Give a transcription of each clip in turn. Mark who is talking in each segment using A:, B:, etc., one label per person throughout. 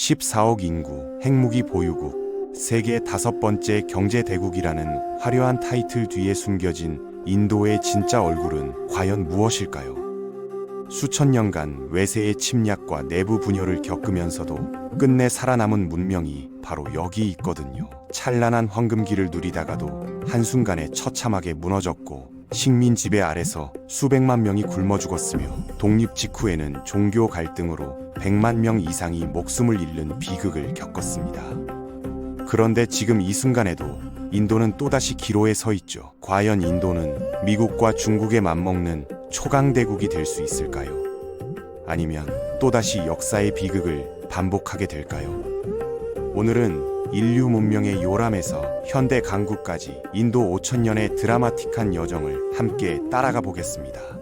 A: 14억 인구, 핵무기 보유국, 세계 5번째 경제대국이라는 화려한 타이틀 뒤에 숨겨진 인도의 진짜 얼굴은 과연 무엇일까요? 수천 년간 외세의 침략과 내부 분열을 겪으면서도 끝내 살아남은 문명이 바로 여기 있거든요. 찬란한 황금기를 누리다가도 한순간에 처참하게 무너졌고, 식민 지배 아래서 수백만 명이 굶어 죽었으며, 독립 직후에는 종교 갈등으로 100만 명 이상이 목숨을 잃는 비극을 겪었습니다. 그런데 지금 이 순간에도 인도는 또다시 기로에 서 있죠. 과연 인도는 미국과 중국에 맞먹는 초강대국이 될 수 있을까요? 아니면 또다시 역사의 비극을 반복하게 될까요? 오늘은 인류 문명의 요람에서 현대 강국까지 인도 5천년의 드라마틱한 여정을 함께 따라가 보겠습니다.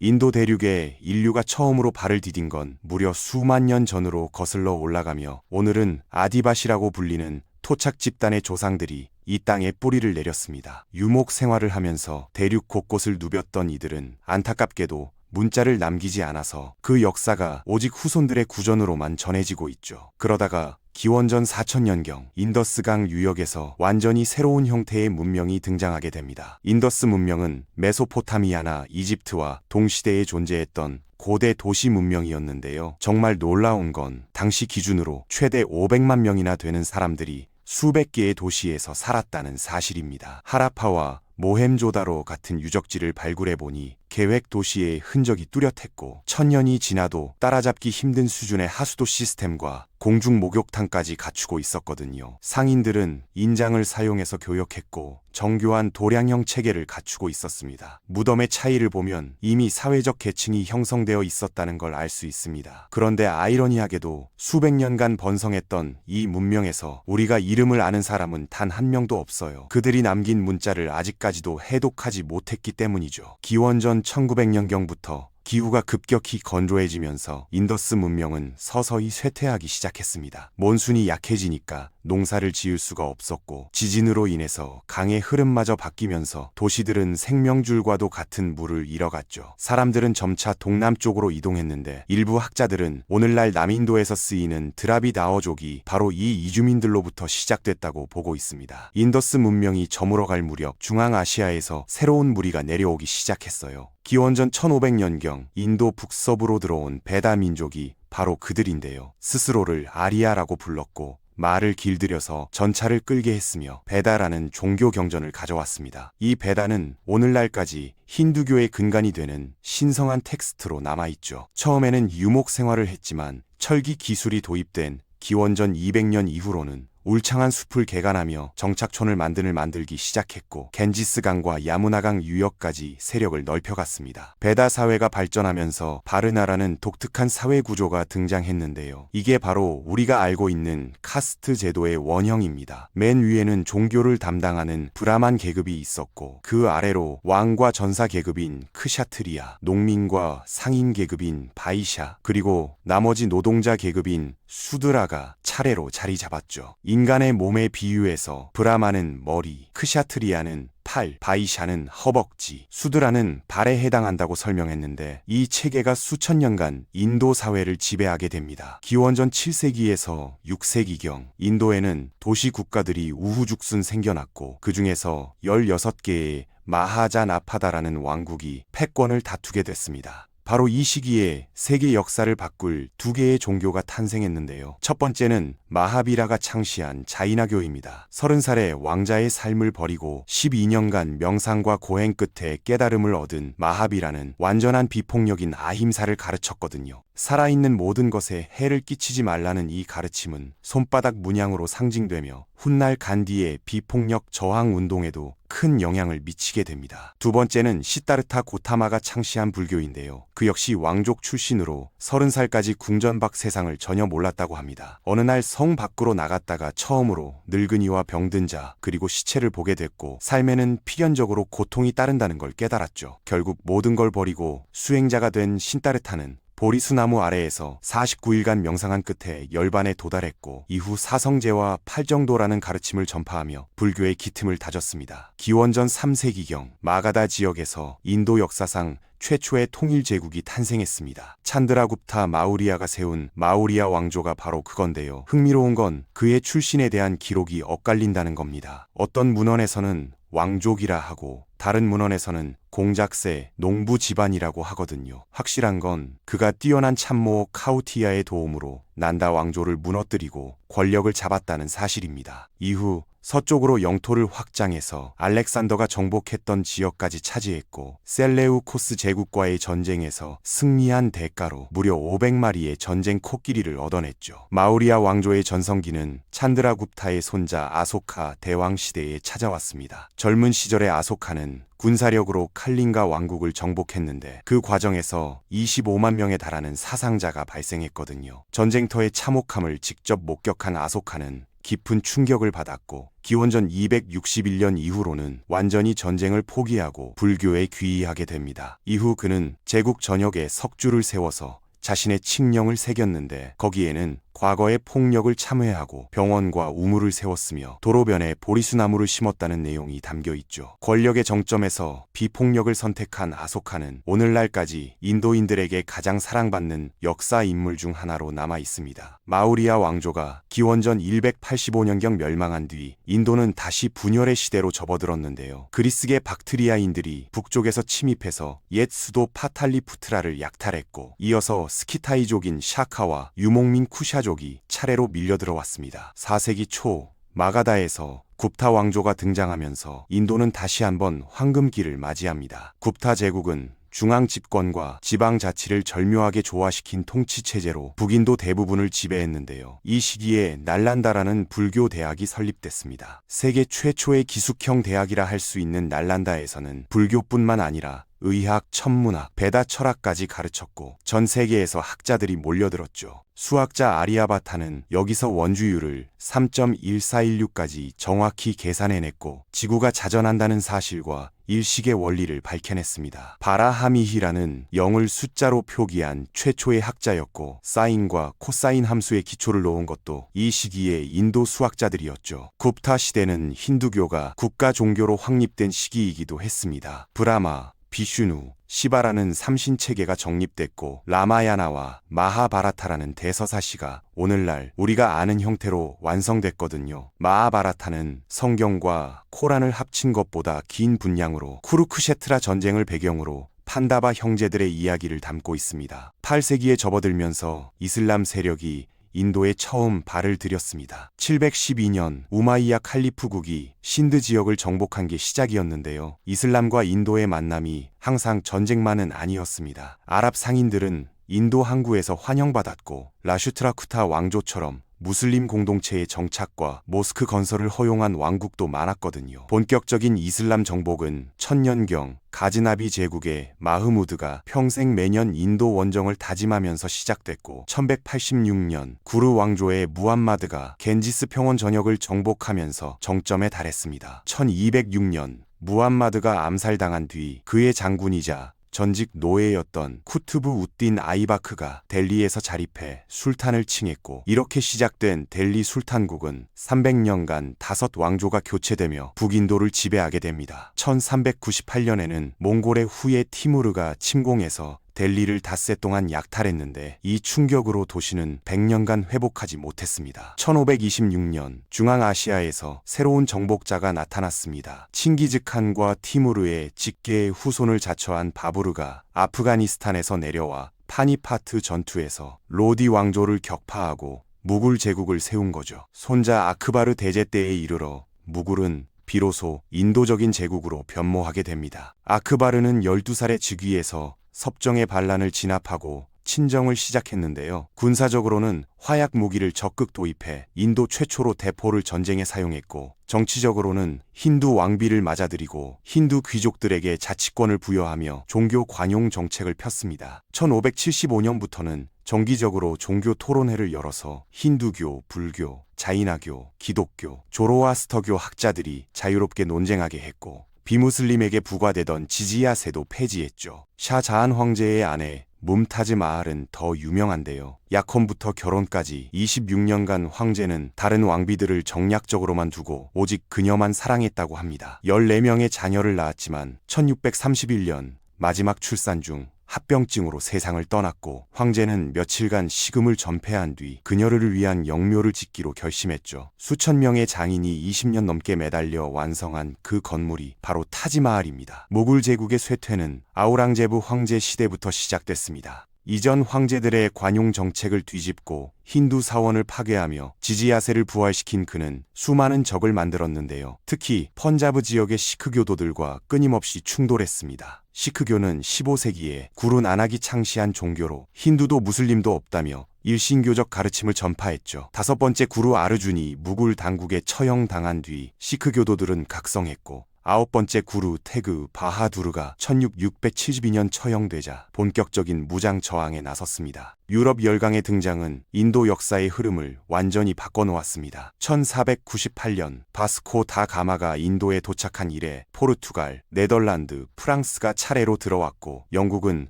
A: 인도 대륙에 인류가 처음으로 발을 디딘 건 무려 수만 년 전으로 거슬러 올라가며, 오늘은 아디바시라고 불리는 토착 집단의 조상들이 이 땅에 뿌리를 내렸습니다. 유목 생활을 하면서 대륙 곳곳을 누볐던 이들은 안타깝게도 문자를 남기지 않아서 그 역사가 오직 후손들의 구전으로만 전해지고 있죠. 그러다가 기원전 4000년경 인더스강 유역에서 완전히 새로운 형태의 문명이 등장하게 됩니다. 인더스 문명은 메소포타미아나 이집트와 동시대에 존재했던 고대 도시 문명이었는데요. 정말 놀라운 건 당시 기준으로 최대 500만 명이나 되는 사람들이 수백 개의 도시에서 살았다는 사실입니다. 하라파와 모헨조다로 같은 유적지를 발굴해보니 계획 도시의 흔적이 뚜렷했고, 1000년이 지나도 따라잡기 힘든 수준의 하수도 시스템과 공중 목욕탕까지 갖추고 있었거든요. 상인들은 인장을 사용해서 교역했고, 정교한 도량형 체계를 갖추고 있었습니다. 무덤의 차이를 보면 이미 사회적 계층이 형성되어 있었다는 걸 알 수 있습니다. 그런데 아이러니하게도 수백 년간 번성했던 이 문명에서 우리가 이름을 아는 사람은 단 한 명도 없어요. 그들이 남긴 문자를 아직까지도 해독하지 못했기 때문이죠. 기원전 1900년경부터 기후가 급격히 건조해지면서 인더스 문명은 서서히 쇠퇴하기 시작했습니다. 몬순이 약해지니까 농사를 지을 수가 없었고, 지진으로 인해서 강의 흐름마저 바뀌면서 도시들은 생명줄과도 같은 물을 잃어갔죠. 사람들은 점차 동남쪽으로 이동했는데, 일부 학자들은 오늘날 남인도에서 쓰이는 드라비다어족이 바로 이 이주민들로부터 시작됐다고 보고 있습니다. 인더스 문명이 저물어갈 무렵 중앙아시아에서 새로운 무리가 내려오기 시작했어요. 기원전 1500년경 인도 북서부로 들어온 베다 민족이 바로 그들인데요. 스스로를 아리아라고 불렀고, 말을 길들여서 전차를 끌게 했으며 베다라는 종교 경전을 가져왔습니다. 이 베다는 오늘날까지 힌두교의 근간이 되는 신성한 텍스트로 남아있죠. 처음에는 유목 생활을 했지만 철기 기술이 도입된 기원전 200년 이후로는 울창한 숲을 개간하며 정착촌을 만들기 시작했고, 겐지스강과 야무나강 유역까지 세력을 넓혀갔습니다. 베다 사회가 발전하면서 바르나라는 독특한 사회 구조가 등장했는데요. 이게 바로 우리가 알고 있는 카스트 제도의 원형입니다. 맨 위에는 종교를 담당하는 브라만 계급이 있었고, 그 아래로 왕과 전사 계급인 크샤트리아, 농민과 상인 계급인 바이샤, 그리고 나머지 노동자 계급인 수드라가 차례로 자리 잡았죠. 인간의 몸에 비유해서 브라마는 머리, 크샤트리아는 팔, 바이샤는 허벅지, 수드라는 발에 해당한다고 설명했는데, 이 체계가 수천 년간 인도 사회를 지배하게 됩니다. 기원전 7세기에서 6세기경 인도에는 도시 국가들이 우후죽순 생겨났고, 그 중에서 16개의 마하자나파다라는 왕국이 패권을 다투게 됐습니다. 바로 이 시기에 세계 역사를 바꿀 두 개의 종교가 탄생했는데요. 첫 번째는 마하비라가 창시한 자이나교입니다. 30살에 왕자의 삶을 버리고 12년간 명상과 고행 끝에 깨달음을 얻은 마하비라는 완전한 비폭력인 아힘사를 가르쳤거든요. 살아있는 모든 것에 해를 끼치지 말라는 이 가르침은 손바닥 문양으로 상징되며 훗날 간디의 비폭력 저항 운동에도 큰 영향을 미치게 됩니다. 두 번째는 시다르타 고타마가 창시한 불교인데요. 그 역시 왕족 출신으로 30살까지 궁전박 세상을 전혀 몰랐다고 합니다. 어느 날 성 밖으로 나갔다가 처음으로 늙은이와 병든 자, 그리고 시체를 보게 됐고, 삶에는 필연적으로 고통이 따른다는 걸 깨달았죠. 결국 모든 걸 버리고 수행자가 된 신다르타는 보리수나무 아래에서 49일간 명상한 끝에 열반에 도달했고, 이후 사성제와 팔정도라는 가르침을 전파하며 불교의 기틈을 다졌습니다. 기원전 3세기경 마가다 지역에서 인도 역사상 최초의 통일 제국이 탄생했습니다. 찬드라굽타 마우리아가 세운 마우리아 왕조가 바로 그건데요. 흥미로운 건 그의 출신에 대한 기록이 엇갈린다는 겁니다. 어떤 문헌에서는 왕족이라 하고 다른 문헌에서는 공작새, 농부 집안이라고 하거든요. 확실한 건 그가 뛰어난 참모 카우티아의 도움으로 난다 왕조를 무너뜨리고 권력을 잡았다는 사실입니다. 이후 서쪽으로 영토를 확장해서 알렉산더가 정복했던 지역까지 차지했고 셀레우코스 제국과의 전쟁에서 승리한 대가로 무려 500마리의 전쟁 코끼리를 얻어냈죠. 마우리아 왕조의 전성기는 찬드라굽타의 손자 아소카 대왕 시대에 찾아왔습니다. 젊은 시절의 아소카는 군사력으로 칼린가 왕국을 정복했는데 그 과정에서 25만 명에 달하는 사상자가 발생했거든요. 전쟁터의 참혹함을 직접 목격한 아소카는 깊은 충격을 받았고 기원전 261년 이후로는 완전히 전쟁을 포기하고 불교에 귀의하게 됩니다. 이후 그는 제국 전역에 석주를 세워서 자신의 칙령을 새겼는데 거기에는 과거의 폭력을 참회하고 병원과 우물을 세웠으며 도로변에 보리수나무를 심었다는 내용이 담겨 있죠. 권력의 정점에서 비폭력을 선택한 아소카는 오늘날까지 인도인들에게 가장 사랑받는 역사 인물 중 하나로 남아 있습니다. 마우리아 왕조가 기원전 185년경 멸망한 뒤 인도는 다시 분열의 시대로 접어들었는데요. 그리스계 박트리아인들이 북쪽에서 침입해서 옛 수도 파탈리푸트라를 약탈했고 이어서 스키타이족인 샤카와 유목민 쿠샤족이 차례로 밀려들어왔습니다. 4세기 초 마가다에서 굽타 왕조가 등장하면서 인도는 다시 한번 황금기를 맞이합니다. 굽타 제국은 중앙 집권과 지방 자치를 절묘하게 조화시킨 통치체제로 북인도 대부분을 지배했는데요. 이 시기에 날란다라는 불교 대학이 설립됐습니다. 세계 최초의 기숙형 대학이라 할 수 있는 날란다에서는 불교뿐만 아니라 의학, 천문학, 베다 철학까지 가르쳤고 전 세계에서 학자들이 몰려들었죠. 수학자 아리아바타는 여기서 원주율을 3.1416까지 정확히 계산해냈고 지구가 자전한다는 사실과 일식의 원리를 밝혀냈습니다. 바라하미히라는 0을 숫자로 표기한 최초의 학자였고 사인과 코사인 함수의 기초를 놓은 것도 이 시기의 인도 수학자들이었죠. 굽타 시대는 힌두교가 국가 종교로 확립된 시기이기도 했습니다. 브라마, 비슈누, 시바라는 삼신체계가 정립됐고 라마야나와 마하바라타라는 대서사시가 오늘날 우리가 아는 형태로 완성됐거든요. 마하바라타는 성경과 코란을 합친 것보다 긴 분량으로 쿠루크셰트라 전쟁을 배경으로 판다바 형제들의 이야기를 담고 있습니다. 8세기에 접어들면서 이슬람 세력이 인도에 처음 발을 들였습니다. 712년 우마이야 칼리프국이 신드 지역을 정복한 게 시작이었는데요. 이슬람과 인도의 만남이 항상 전쟁만은 아니었습니다. 아랍 상인들은 인도 항구에서 환영받았고 라슈트라쿠타 왕조처럼 무슬림 공동체의 정착과 모스크 건설을 허용한 왕국도 많았거든요. 본격적인 이슬람 정복은 천년경 가즈나비 제국의 마흐무드가 평생 매년 인도 원정을 다짐하면서 시작됐고 1186년 구르 왕조의 무함마드가 겐지스 평원 전역을 정복하면서 정점에 달했습니다. 1206년 무함마드가 암살당한 뒤 그의 장군이자 전직 노예였던 쿠투브 우딘 아이바크가 델리에서 자립해 술탄을 칭했고 이렇게 시작된 델리 술탄국은 300년간 5왕조가 교체되며 북인도를 지배하게 됩니다. 1398년에는 몽골의 후예 티무르가 침공해서 델리를 닷새 동안 약탈했는데 이 충격으로 도시는 100년간 회복하지 못했습니다. 1526년 중앙아시아에서 새로운 정복자가 나타났습니다. 칭기즈칸과 티무르의 직계의 후손을 자처한 바부르가 아프가니스탄에서 내려와 파니파트 전투에서 로디 왕조를 격파하고 무굴 제국을 세운 거죠. 손자 아크바르 대제 때에 이르러 무굴은 비로소 인도적인 제국으로 변모하게 됩니다. 아크바르는 12살의 즉위에서 섭정의 반란을 진압하고 친정을 시작했는데요. 군사적으로는 화약 무기를 적극 도입해 인도 최초로 대포를 전쟁에 사용했고 정치적으로는 힌두 왕비를 맞아들이고 힌두 귀족들에게 자치권을 부여하며 종교 관용 정책을 폈습니다. 1575년부터는 정기적으로 종교 토론회를 열어서 힌두교, 불교, 자이나교, 기독교, 조로아스터교 학자들이 자유롭게 논쟁하게 했고 비무슬림에게 부과되던 지지야세도 폐지했죠. 샤자한 황제의 아내 뭄타즈 마할은 더 유명한데요. 약혼부터 결혼까지 26년간 황제는 다른 왕비들을 정략적으로만 두고 오직 그녀만 사랑했다고 합니다. 14명의 자녀를 낳았지만 1631년 마지막 출산 중 합병증으로 세상을 떠났고 황제는 며칠간 식음을 전폐한 뒤 그녀를 위한 영묘를 짓기로 결심했죠. 수천 명의 장인이 20년 넘게 매달려 완성한 그 건물이 바로 타지마할입니다. 모굴 제국의 쇠퇴는 아우랑제브 황제 시대부터 시작됐습니다. 이전 황제들의 관용 정책을 뒤집고 힌두 사원을 파괴하며 지지야세를 부활시킨 그는 수많은 적을 만들었는데요. 특히 펀자브 지역의 시크 교도들과 끊임없이 충돌했습니다. 시크교는 15세기에 구루 나낙이 창시한 종교로 힌두도 무슬림도 없다며 일신교적 가르침을 전파했죠. 다섯 번째 구루 아르준이 무굴 당국에 처형당한 뒤 시크 교도들은 각성했고 아홉 번째 구루 테그 바하두르가 1672년 처형되자 본격적인 무장 저항에 나섰습니다. 유럽 열강의 등장은 인도 역사의 흐름을 완전히 바꿔놓았습니다. 1498년 바스코 다 가마가 인도에 도착한 이래 포르투갈, 네덜란드, 프랑스가 차례로 들어왔고 영국은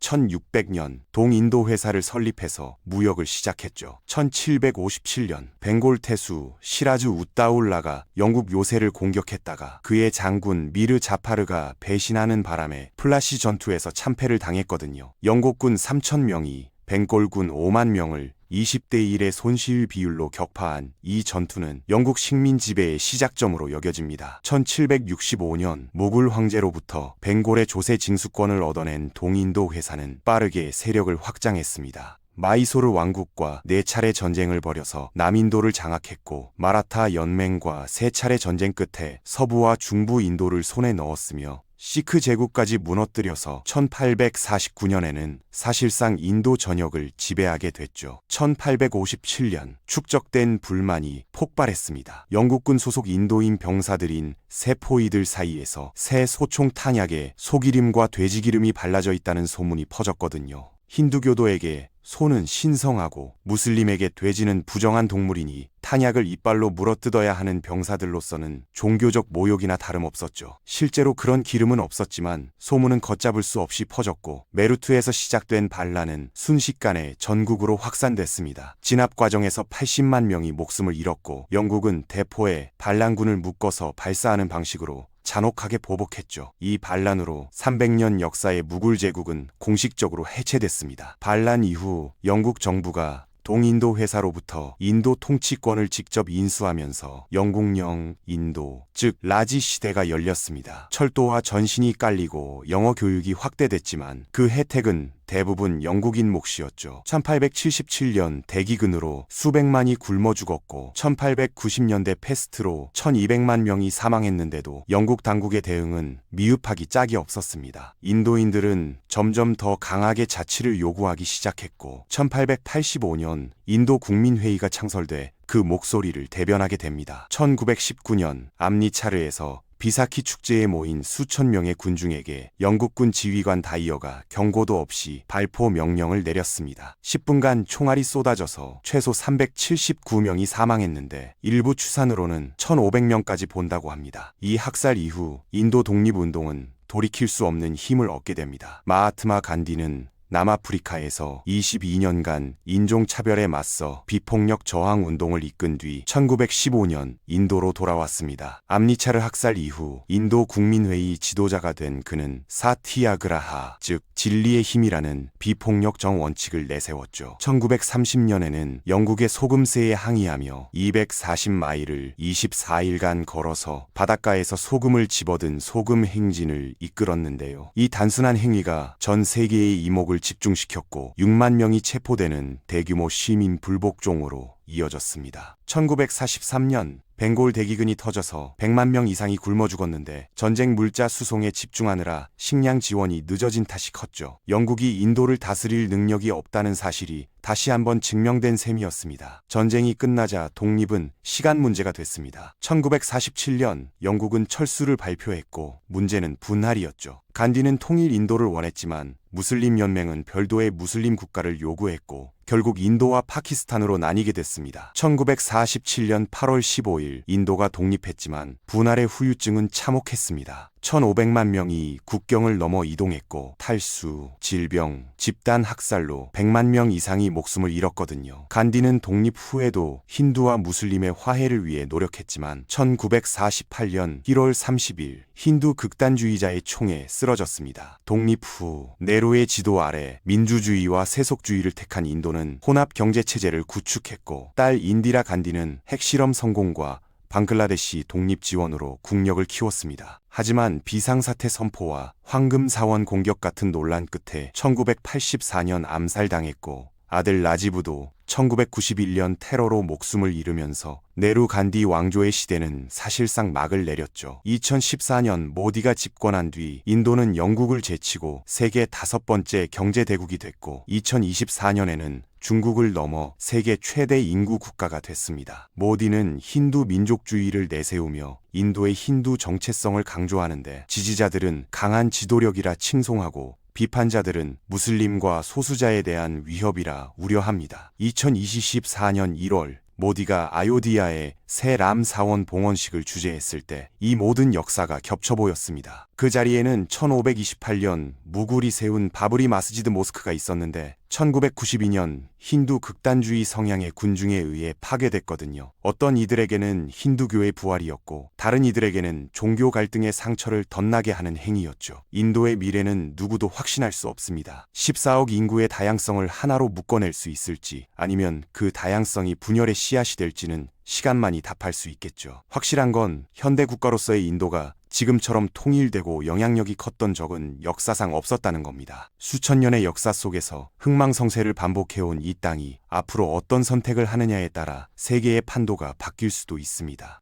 A: 1600년 동인도 회사를 설립해서 무역을 시작했죠. 1757년 벵골 태수 시라즈 웃다울라가 영국 요새를 공격했다가 그의 장군 미르 자파르가 배신하는 바람에 플라시 전투에서 참패를 당했거든요. 영국군 3000명이 벵골군 5만 명을 20대 1의 손실 비율로 격파한 이 전투는 영국 식민 지배의 시작점으로 여겨집니다. 1765년 모굴 황제로부터 벵골의 조세 징수권을 얻어낸 동인도 회사는 빠르게 세력을 확장했습니다. 마이소르 왕국과 4차례 전쟁을 벌여서 남인도를 장악했고 마라타 연맹과 3차례 전쟁 끝에 서부와 중부 인도를 손에 넣었으며 시크 제국까지 무너뜨려서 1849년에는 사실상 인도 전역을 지배하게 됐죠. 1857년 축적된 불만이 폭발했습니다. 영국군 소속 인도인 병사들인 세포이들 사이에서 새 소총 탄약에 소기름과 돼지기름이 발라져 있다는 소문이 퍼졌거든요. 힌두교도에게 소는 신성하고 무슬림에게 돼지는 부정한 동물이니 탄약을 이빨로 물어뜯어야 하는 병사들로서는 종교적 모욕이나 다름없었죠. 실제로 그런 기름은 없었지만 소문은 걷잡을 수 없이 퍼졌고 메루트에서 시작된 반란은 순식간에 전국으로 확산됐습니다. 진압 과정에서 80만 명이 목숨을 잃었고 영국은 대포에 반란군을 묶어서 발사하는 방식으로 잔혹하게 보복했죠. 이 반란으로 300년 역사의 무굴 제국은 공식적으로 해체됐습니다. 반란 이후 영국 정부가 동인도 회사로부터 인도 통치권을 직접 인수하면서 영국령 인도, 즉 라지 시대가 열렸습니다. 철도와 전신이 깔리고 영어 교육이 확대됐지만 그 혜택은 대부분 영국인 몫이었죠. 1877년 대기근으로 수백만이 굶어 죽었고 1890년대 패스트로 1200만 명이 사망했는데도 영국 당국의 대응은 미흡하기 짝이 없었습니다. 인도인들은 점점 더 강하게 자치를 요구하기 시작했고 1885년 인도 국민회의가 창설돼 그 목소리를 대변하게 됩니다. 1919년 암리차르에서 비사키 축제에 모인 수천 명의 군중에게 영국군 지휘관 다이어가 경고도 없이 발포 명령을 내렸습니다. 10분간 총알이 쏟아져서 최소 379명이 사망했는데 일부 추산으로는 1500명까지 본다고 합니다. 이 학살 이후 인도 독립운동은 돌이킬 수 없는 힘을 얻게 됩니다. 마하트마 간디는 남아프리카에서 22년간 인종차별에 맞서 비폭력 저항 운동을 이끈 뒤 1915년 인도로 돌아왔습니다. 암리차르 학살 이후 인도 국민회의 지도자가 된 그는 사티야그라하, 즉 진리의 힘이라는 비폭력 정원칙을 내세웠죠. 1930년에는 영국의 소금세에 항의하며 240마일을 24일간 걸어서 바닷가에서 소금을 집어든 소금 행진을 이끌었는데요. 이 단순한 행위가 전 세계의 이목을 집중시켰고 6만 명이 체포되는 대규모 시민 불복종으로 이어졌습니다. 1943년 벵골 대기근이 터져서 100만 명 이상이 굶어 죽었는데 전쟁 물자 수송에 집중하느라 식량 지원이 늦어진 탓이 컸죠. 영국이 인도를 다스릴 능력이 없다는 사실이 다시 한번 증명된 셈이었습니다. 전쟁이 끝나자 독립은 시간 문제가 됐습니다. 1947년 영국은 철수를 발표했고 문제는 분할이었죠. 간디는 통일 인도를 원했지만 무슬림 연맹은 별도의 무슬림 국가를 요구했고 결국 인도와 파키스탄으로 나뉘게 됐습니다. 1947년 8월 15일 인도가 독립했지만 분할의 후유증은 참혹했습니다. 1500만 명이 국경을 넘어 이동했고 탈수, 질병, 집단 학살로 100만 명 이상이 목숨을 잃었거든요. 간디는 독립 후에도 힌두와 무슬림의 화해를 위해 노력했지만 1948년 1월 30일 힌두 극단주의자의 총에 쓰러졌습니다. 독립 후 네로의 지도 아래 민주주의와 세속주의를 택한 인도는 혼합 경제체제를 구축했고, 딸 인디라 간디는 핵실험 성공과 방글라데시 독립 지원으로 국력을 키웠습니다. 하지만 비상사태 선포와 황금사원 공격 같은 논란 끝에 1984년 암살당했고, 아들 라지브도 1991년 테러로 목숨을 잃으면서 네루 간디 왕조의 시대는 사실상 막을 내렸죠. 2014년 모디가 집권한 뒤 인도는 영국을 제치고 세계 5번째 경제대국이 됐고, 2024년에는 중국을 넘어 세계 최대 인구 국가가 됐습니다. 모디는 힌두 민족주의를 내세우며 인도의 힌두 정체성을 강조하는데, 지지자들은 강한 지도력이라 칭송하고 비판자들은 무슬림과 소수자에 대한 위협이라 우려합니다. 2024년 1월 모디가 아요디아의 새 람 사원 봉헌식을 주재했을 때 이 모든 역사가 겹쳐 보였습니다. 그 자리에는 1528년 무굴이 세운 바브리 마스지드 모스크가 있었는데 1992년 힌두 극단주의 성향의 군중에 의해 파괴됐거든요. 어떤 이들에게는 힌두교의 부활이었고, 다른 이들에게는 종교 갈등의 상처를 덧나게 하는 행위였죠. 인도의 미래는 누구도 확신할 수 없습니다. 14억 인구의 다양성을 하나로 묶어낼 수 있을지, 아니면 그 다양성이 분열의 씨앗이 될지는 시간만이 답할 수 있겠죠. 확실한 건 현대 국가로서의 인도가 지금처럼 통일되고 영향력이 컸던 적은 역사상 없었다는 겁니다. 수천 년의 역사 속에서 흥망성쇠를 반복해온 이 땅이 앞으로 어떤 선택을 하느냐에 따라 세계의 판도가 바뀔 수도 있습니다.